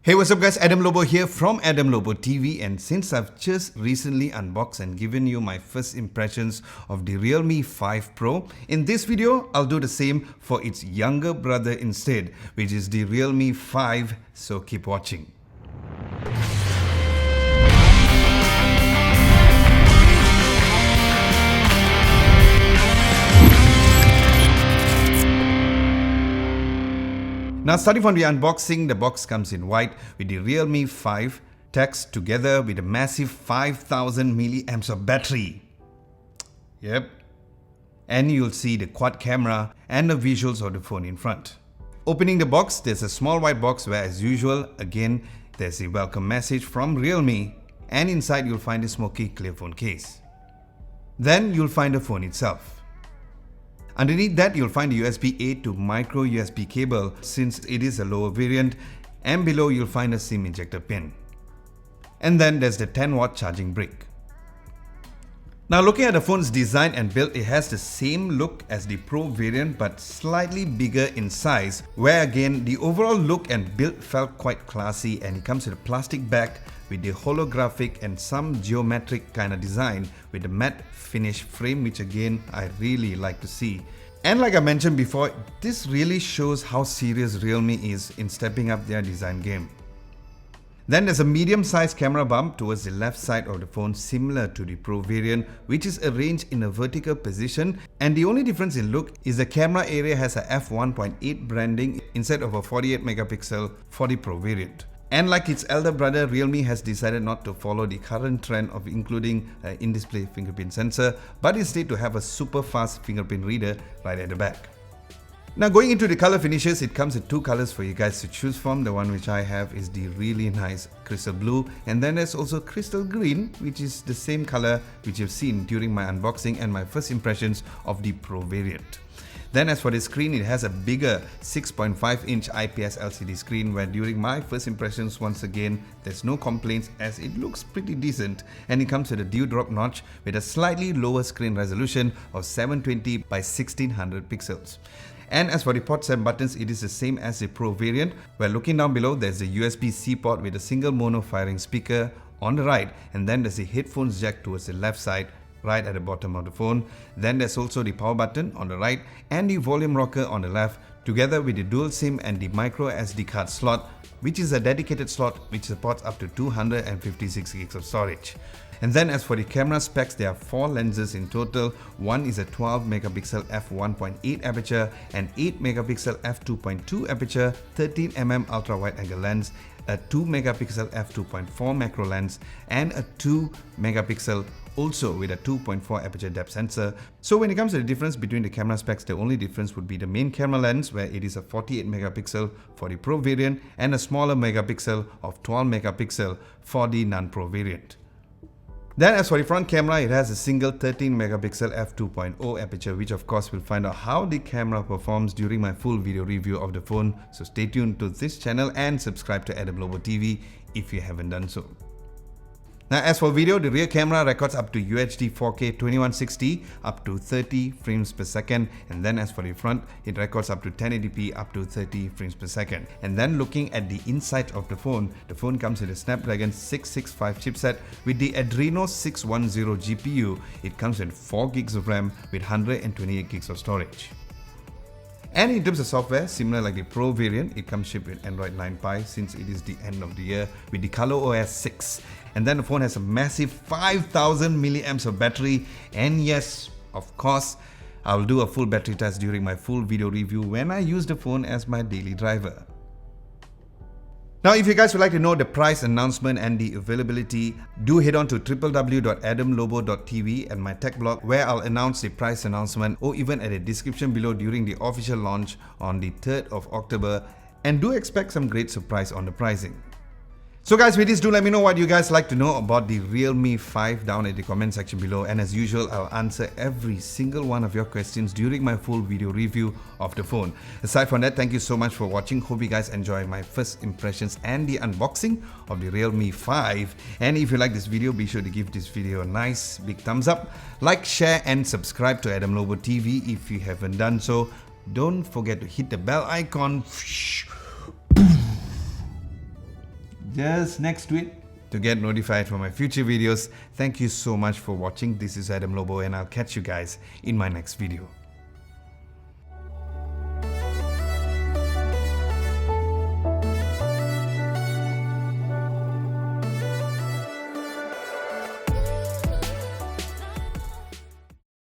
Hey, what's up guys, Adam Lobo here from Adam Lobo TV, and since I've just recently unboxed and given you my first impressions of the Realme 5 Pro, in this video I'll do the same for its younger brother instead, which is the Realme 5, so keep watching. Now, starting from the unboxing, the box comes in white with the Realme 5 text together with a massive 5000 milliamps of battery. Yep. And you'll see the quad camera and the visuals of the phone in front. Opening the box, there's a small white box where, as usual, again, there's a welcome message from Realme, and inside you'll find a smoky clear phone case. Then you'll find the phone itself. Underneath that, you'll find a USB-A to micro USB cable since it is a lower variant, and below you'll find a SIM injector pin. And then there's the 10-watt charging brick. Now, looking at the phone's design and build, it has the same look as the Pro variant but slightly bigger in size, where again the overall look and build felt quite classy, and it comes with a plastic back with the holographic and some geometric kind of design with the matte finish frame, which again I really like to see. And like I mentioned before, this really shows how serious Realme is in stepping up their design game. Then there's a medium-sized camera bump towards the left side of the phone, similar to the Pro variant, which is arranged in a vertical position, and the only difference in look is the camera area has a f1.8 branding instead of a 48 megapixel for the Pro variant. And like its elder brother, Realme has decided not to follow the current trend of including an in-display fingerprint sensor, but instead to have a super fast fingerprint reader right at the back. Now, going into the color finishes, it comes with two colors for you guys to choose from. The one which I have is the really nice crystal blue, and then there's also crystal green, which is the same color which you've seen during my unboxing and my first impressions of the Pro variant. Then as for the screen, it has a bigger 6.5-inch IPS LCD screen, where during my first impressions, once again, there's no complaints as it looks pretty decent, and it comes with a dewdrop notch with a slightly lower screen resolution of 720 by 1600 pixels. And as for the ports and buttons, it is the same as the Pro variant, where looking down below, there's a USB-C port with a single mono firing speaker on the right, and then there's a headphones jack towards the left side, right at the bottom of the phone. Then there's also the power button on the right and the volume rocker on the left, together with the dual SIM and the micro SD card slot, which is a dedicated slot which supports up to 256 gigs of storage. And then as for the camera specs, there are 4 lenses in total. One is a 12 megapixel f1.8 aperture, an 8 megapixel f2.2 aperture, 13mm ultra wide angle lens, a 2 megapixel f2.4 macro lens, and a 2 megapixel also with a 2.4 aperture depth sensor. So when it comes to the difference between the camera specs, the only difference would be the main camera lens, where it is a 48 megapixel for the Pro variant and a smaller megapixel of 12 megapixel for the non-Pro variant. Then as for the front camera, it has a single 13 megapixel f2.0 aperture, which of course we'll find out how the camera performs during my full video review of the phone. So stay tuned to this channel and subscribe to Adam Lobo TV if you haven't done so. Now, as for video, the rear camera records up to UHD 4K 2160 up to 30 frames per second, and then as for the front, it records up to 1080p up to 30 frames per second. And then looking at the inside of the phone comes with a Snapdragon 665 chipset with the Adreno 610 GPU. It comes with 4 gigs of RAM with 128 gigs of storage. And in terms of software, similar like the Pro variant, it comes shipped with Android 9 Pie since it is the end of the year with the ColorOS 6. And then the phone has a massive 5000 milliamps of battery, and yes, of course, I'll do a full battery test during my full video review when I use the phone as my daily driver. Now, if you guys would like to know the price announcement and the availability, do head on to www.adamlobo.tv and my tech blog, where I'll announce the price announcement, or even at the description below during the official launch on the 3rd of October, and do expect some great surprise on the pricing. So guys, with this, do let me know what you guys like to know about the Realme 5 down in the comment section below, and as usual, I'll answer every single one of your questions during my full video review of the phone. Aside from that, thank you so much for watching. Hope you guys enjoy my first impressions and the unboxing of the Realme 5. And if you like this video, be sure to give this video a nice big thumbs up, like, share and subscribe to Adam Lobo TV if you haven't done so. Don't forget to hit the bell icon. just next to it to get notified for my future videos. Thank you so much for watching. This is Adam Lobo and I'll catch you guys in my next video.